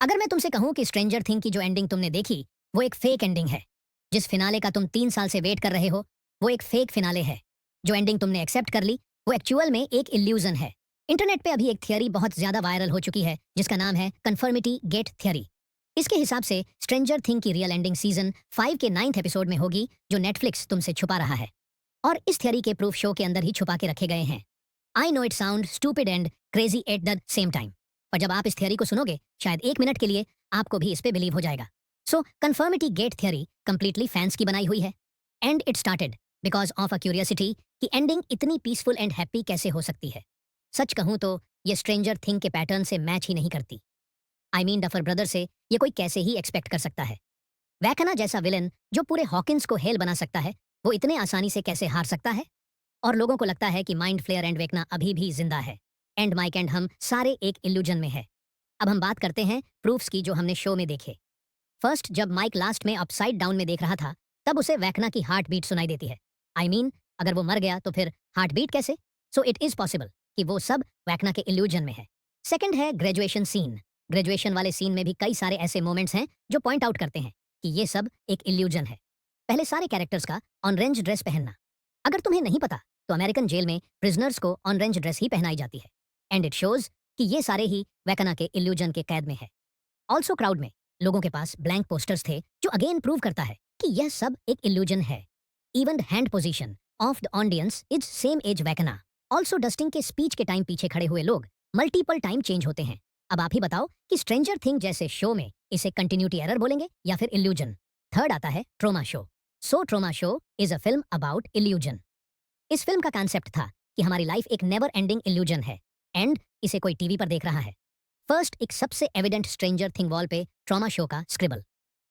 अगर मैं तुमसे कहूं कि स्ट्रेंजर थिंग की जो एंडिंग तुमने देखी वो एक फेक एंडिंग है, जिस फिनाले का तुम 3 साल से वेट कर रहे हो वो एक फेक फिनाले है, जो एंडिंग तुमने एक्सेप्ट कर ली वो एक्चुअल में एक इल्यूजन है। इंटरनेट पे अभी एक थियरी बहुत ज्यादा वायरल हो चुकी है जिसका नाम है कन्फर्मिटी गेट थियरी। इसके हिसाब से स्ट्रेंजर थिंग की रियल एंडिंग सीजन 5 के 9th एपिसोड में होगी, जो नेटफ्लिक्स तुमसे छुपा रहा है। और इस थियरी के प्रूफ शो के अंदर ही छुपा के रखे गए हैं। I know it sound stupid and crazy at the same time, पर जब आप इस थियरी को सुनोगे शायद 1 मिनट के लिए आपको भी इस पे बिलीव हो जाएगा। So conformity gate theory completely fans की बनाई हुई है, and it started because of a curiosity कि एंडिंग इतनी पीसफुल एंड हैप्पी कैसे हो सकती है। सच कहूं तो ये स्ट्रेंजर थिंग के पैटर्न से मैच ही नहीं करती। आई मीन डफर ब्रदर से ये कोई कैसे ही एक्सपेक्ट कर सकता है। वैकना जैसा विलन जो पूरे हॉकिंस को हेल बना सकता है, वो इतने आसानी से कैसे हार सकता है। और लोगों को लगता है कि माइंड फ्लेयर एंड वेकना अभी भी जिंदा है, एंड माइक एंड हम सारे एक इल्यूजन में है। अब हम बात करते हैं प्रूफ्स की जो हमने शो में देखे। फर्स्ट, जब माइक लास्ट में अपसाइड डाउन में देख रहा था तब उसे वैकना की हार्ट बीट सुनाई देती है। आई मीन अगर वो मर गया तो फिर हार्ट बीट कैसे? सो इट इज पॉसिबल कि वो सब वैकना के इल्यूजन में है। सेकंड है ग्रेजुएशन सीन। ग्रेजुएशन वाले सीन में भी कई सारे ऐसे मोमेंट्स हैं जो पॉइंट आउट करते हैं कि ये सब एक इल्यूजन है। पहले सारे कैरेक्टर्स का ऑरेंज ड्रेस पहनना। अगर तुम्हें नहीं पता तो अमेरिकन जेल में प्रिजनर्स को ऑरेंज ड्रेस ही पहनाई जाती है, एंड इट शोज कि ये सारे ही वैकना के इल्यूजन के कैद में है। ऑल्सो क्राउड में लोगों के पास ब्लैंक पोस्टर्स थे, जो अगेन प्रूव करता है कि यह सब एक इल्यूजन है। Even hand position of the audience is same as Vecna. Also Dustin के स्पीच के टाइम पीछे खड़े हुए लोग मल्टीपल टाइम चेंज होते हैं। अब आप ही बताओ कि स्ट्रेंजर थिंग जैसे शो में इसे कंटिन्यूटी एरर बोलेंगे या फिर इल्यूजन। थर्ड आता है trauma show. So trauma show is a film about illusion. इस फिल्म का कॉन्सेप्ट था कि हमारी लाइफ एक नेवर एंडिंग इल्यूजन है, एंड इसे कोई टीवी पर देख रहा है। फर्स्ट, एक सबसे एविडेंट स्ट्रेंजर थिंग वॉल पे ट्रॉमा शो का स्क्रिबल।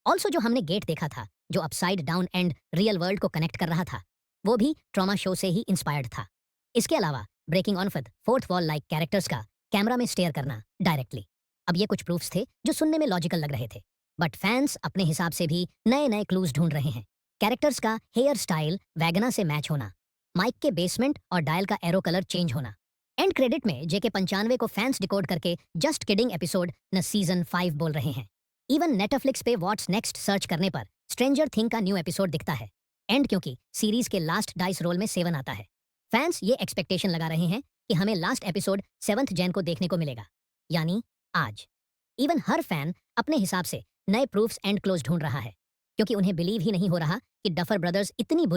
ऑल्सो जो हमने गेट देखा था जो upside down and real world को कनेक्ट कर रहा था, वो भी ट्रॉमा शो से ही इंस्पायर्ड था। इसके अलावा breaking on with fourth wall like characters का कैमरा में स्टेयर करना डायरेक्टली। अब ये कुछ प्रूफ्स थे जो सुनने में लॉजिकल लग रहे थे, बट फैंस अपने हिसाब से भी नए नए क्लूज ढूंढ रहे हैं। कैरेक्टर्स का हेयर स्टाइल वैगना से मैच होना, माइक के बेसमेंट और डायल का एरो कलर चेंज होना, एंड क्रेडिट में JK95 को फैंस डिकोड करके जस्ट किडिंग एपिसोड न सीजन 5 बोल रहे हैं। इवन नेटफ्लिक्स पे व्हाट्स नेक्स्ट सर्च करने पर स्ट्रेंजर थिंग का न्यू एपिसोड दिखता है, एंड क्योंकि सीरीज के लास्ट डाइस रोल में 7 आता है, फैंस ये एक्सपेक्टेशन लगा रहे हैं कि हमें लास्ट एपिसोड 7th जैन को देखने को मिलेगा, यानी आज। इवन हर फैन अपने हिसाब से नए प्रूफ्स एंड क्लोज ढूंढ रहा है, क्योंकि उन्हें बिलीव ही नहीं हो रहा कि डफर ब्रदर्स इतनी बुरी